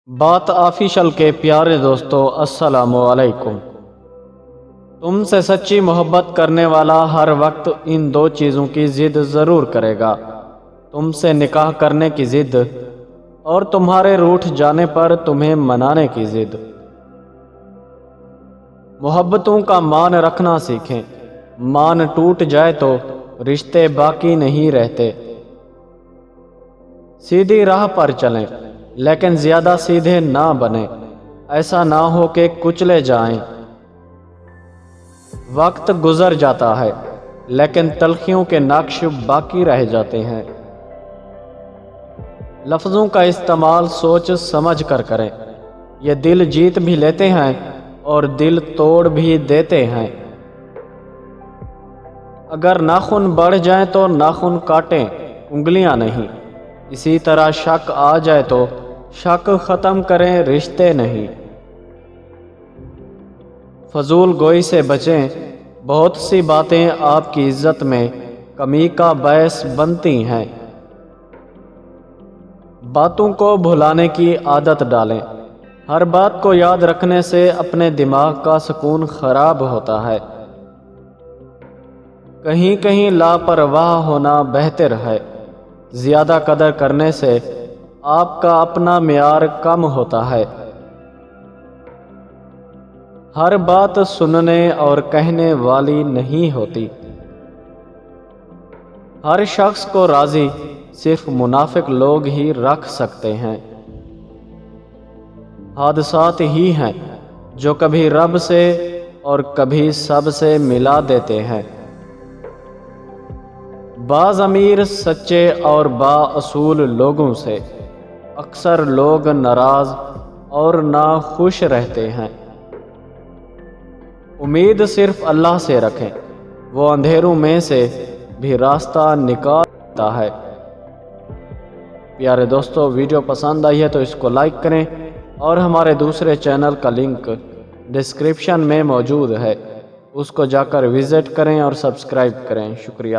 بات آفیشل کے پیارے دوستو، السلام علیکم۔ تم سے سچی محبت کرنے والا ہر وقت ان دو چیزوں کی ضد ضرور کرے گا، تم سے نکاح کرنے کی ضد اور تمہارے روٹھ جانے پر تمہیں منانے کی ضد۔ محبتوں کا مان رکھنا سیکھیں، مان ٹوٹ جائے تو رشتے باقی نہیں رہتے۔ سیدھی راہ پر چلیں لیکن زیادہ سیدھے نہ بنیں، ایسا نہ ہو کہ کچلے جائیں۔ وقت گزر جاتا ہے لیکن تلخیوں کے نقش باقی رہ جاتے ہیں۔ لفظوں کا استعمال سوچ سمجھ کر کریں، یہ دل جیت بھی لیتے ہیں اور دل توڑ بھی دیتے ہیں۔ اگر ناخن بڑھ جائیں تو ناخن کاٹیں، انگلیاں نہیں۔ اسی طرح شک آ جائے تو شک ختم کریں، رشتے نہیں۔ فضول گوئی سے بچیں، بہت سی باتیں آپ کی عزت میں کمی کا باعث بنتی ہیں۔ باتوں کو بھلانے کی عادت ڈالیں، ہر بات کو یاد رکھنے سے اپنے دماغ کا سکون خراب ہوتا ہے۔ کہیں کہیں لاپرواہ ہونا بہتر ہے، زیادہ قدر کرنے سے آپ کا اپنا معیار کم ہوتا ہے۔ ہر بات سننے اور کہنے والی نہیں ہوتی۔ ہر شخص کو راضی صرف منافق لوگ ہی رکھ سکتے ہیں۔ حادثات ہی ہیں جو کبھی رب سے اور کبھی سب سے ملا دیتے ہیں۔ بعض امیر سچے اور با اصول لوگوں سے اکثر لوگ ناراض اور ناخوش رہتے ہیں۔ امید صرف اللہ سے رکھیں، وہ اندھیروں میں سے بھی راستہ نکال دیتا ہے۔ پیارے دوستو، ویڈیو پسند آئی ہے تو اس کو لائک کریں اور ہمارے دوسرے چینل کا لنک ڈسکرپشن میں موجود ہے، اس کو جا کر وزٹ کریں اور سبسکرائب کریں۔ شکریہ۔